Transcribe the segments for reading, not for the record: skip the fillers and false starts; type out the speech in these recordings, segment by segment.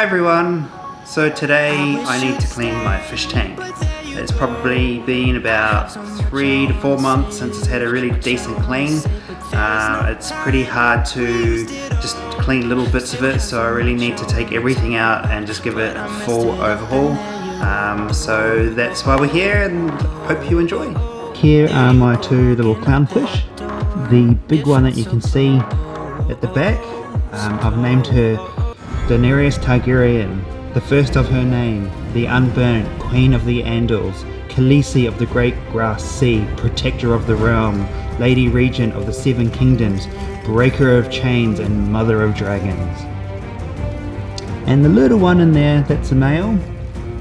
everyone! So today I need to clean my fish tank. It's probably been about 3 to 4 months since it's had a really decent clean. It's pretty hard to just clean little bits of it, so I really need to take everything out and just give it a full overhaul. So that's why we're here, and hope you enjoy. Here are my two little clownfish. The big one that you can see at the back, I've named her Daenerys Targaryen, the first of her name, the unburnt Queen of the Andals, Khaleesi of the Great Grass Sea, Protector of the Realm, Lady Regent of the Seven Kingdoms, Breaker of Chains and Mother of Dragons. And the little one in there, that's a male,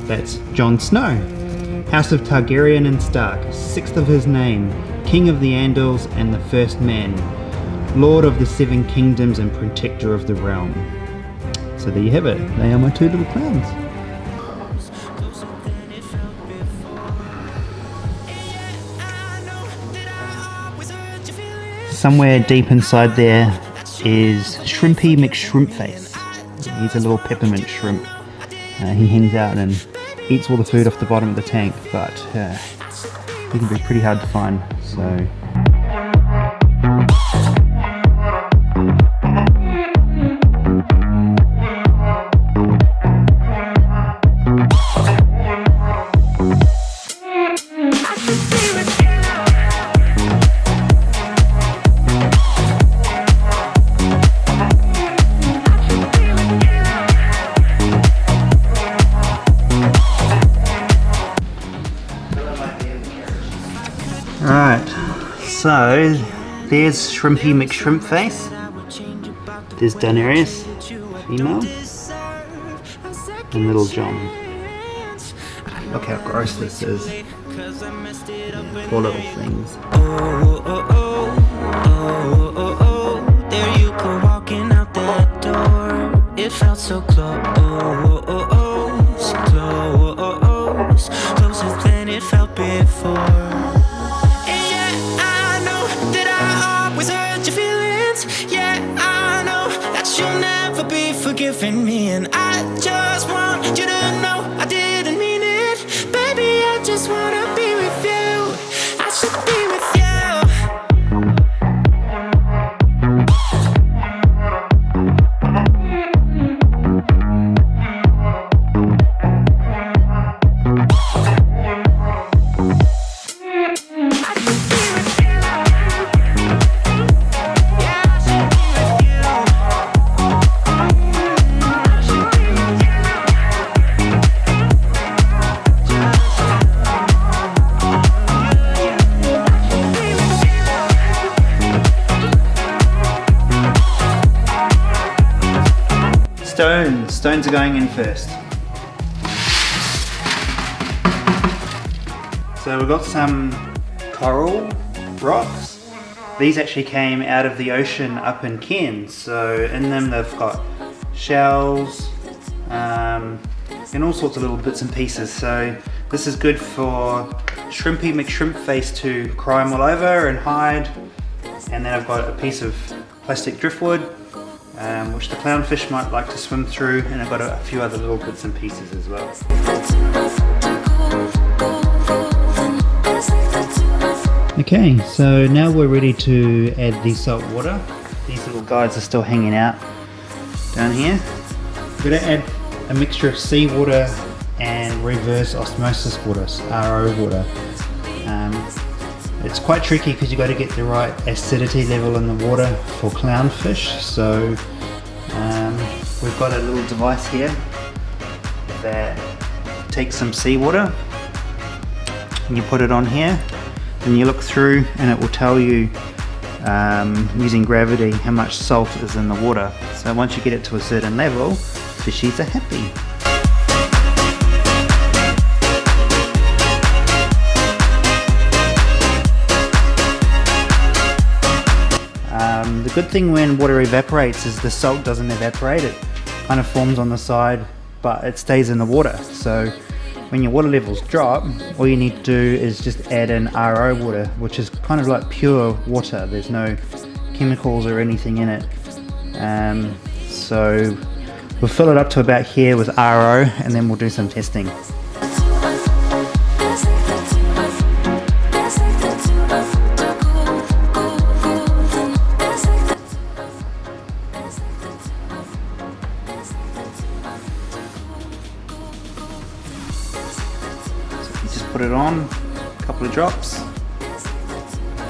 that's Jon Snow, House of Targaryen and Stark, sixth of his name, King of the Andals and the First Man, Lord of the Seven Kingdoms and Protector of the Realm. So there you have it, they are my two little clowns. Somewhere deep inside there is Shrimpy McShrimpface. He's a little peppermint shrimp. He hangs out and eats all the food off the bottom of the tank, but he can be pretty hard to find. So. Alright, so there's Shrimpy McShrimpface, there's Daenerys, female, and little Jon. Look how gross this is. Poor little things. There you go walking out that door. It felt so close, closer than it felt before. Forgiving me, and I just want you to know I didn't mean it. Baby, I just wanna be with you. I should be with Stones are going in first. So we've got some coral rocks. These actually came out of the ocean up in Cairns. So in them they've got shells and all sorts of little bits and pieces. So this is good for Shrimpy McShrimpface to climb all over and hide. And then I've got a piece of plastic driftwood, which the clownfish might like to swim through, and I've got a few other little bits and pieces as well. Okay, so now we're ready to add the salt water. These little guys are still hanging out down here. We're going to add a mixture of seawater and reverse osmosis water, RO water. It's quite tricky because you've got to get the right acidity level in the water for clownfish. So we've got a little device here that takes some seawater and you put it on here and you look through and it will tell you using gravity how much salt is in the water. So once you get it to a certain level, fishies are happy. The good thing when water evaporates is the salt doesn't evaporate, it kind of forms on the side but it stays in the water. So when your water levels drop, all you need to do is just add in RO water, which is kind of like pure water. There's no chemicals or anything in it. So We'll fill it up to about here with RO and then we'll do some testing. Just put it on, a couple of drops,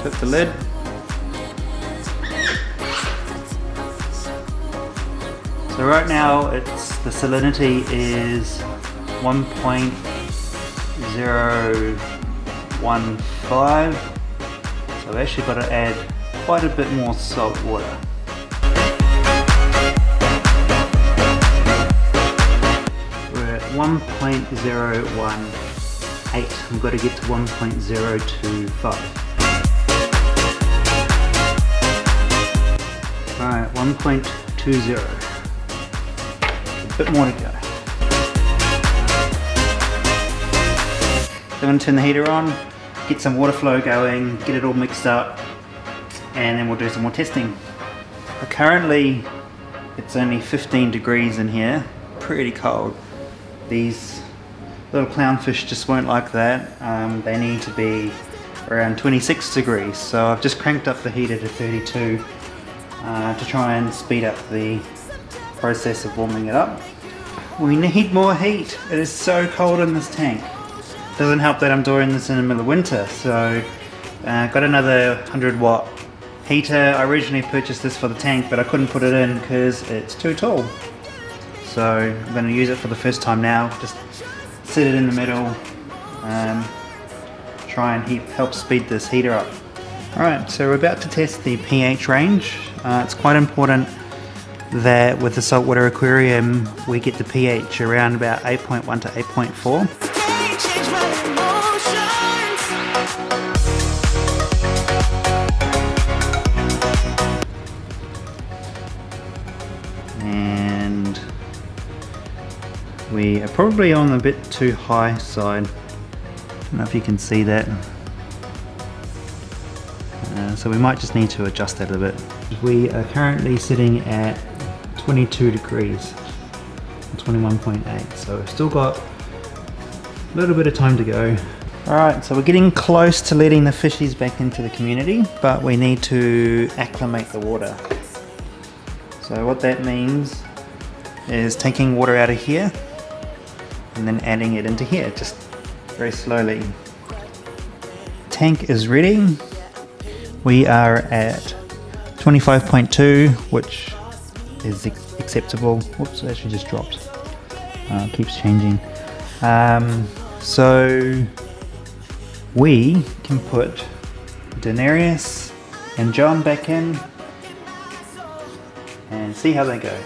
flip the lid. So right now the salinity is 1.015, so I've actually got to add quite a bit more salt water. We're at 1.018. We've got to get to 1.025. Alright, 1.20. A bit more to go. So I'm going to turn the heater on, get some water flow going, get it all mixed up, and then we'll do some more testing. But currently it's only 15 degrees in here, pretty cold. These little clownfish just won't like that. They need to be around 26 degrees, so I've just cranked up the heater to 32 to try and speed up the process of warming it up. We need more heat. It is so cold in this tank. Doesn't help that I'm doing this in the middle of winter, so got another 100-watt heater. I originally purchased this for the tank, but I couldn't put it in because it's too tall. So I'm going to use it for the first time now. Just sit it in the middle, try and help speed this heater up. Alright, so we're about to test the pH range. It's quite important that with the Saltwater Aquarium we get the pH around about 8.1 to 8.4. And we are probably on a bit too high side. I don't know if you can see that. So we might just need to adjust that a bit. We are currently sitting at 22 degrees, 21.8, so we've still got a little bit of time to go. Alright, so we're getting close to letting the fishies back into the community, but we need to acclimate the water. So what that means is taking water out of here and then adding it into here, just very slowly. Tank is ready. We are at 25.2, which is acceptable. Whoops, it actually just dropped. It keeps changing. So we can put Daenerys and John back in and see how they go.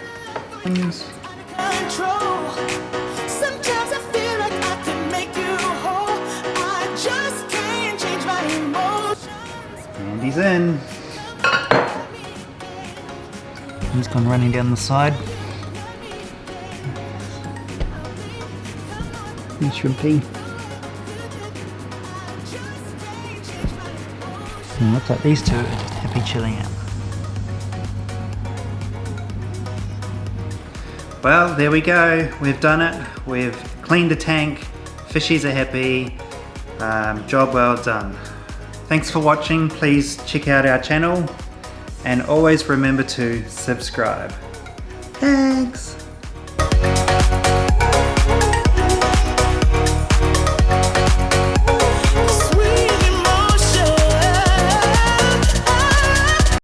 And he's in. He's gone running down the side. He's shrimpy. And looks like these two are just happy chilling out. Well, there we go. We've done it. We've cleaned the tank. Fishies are happy. Job well done. Thanks for watching. Please check out our channel and always remember to subscribe. Thanks.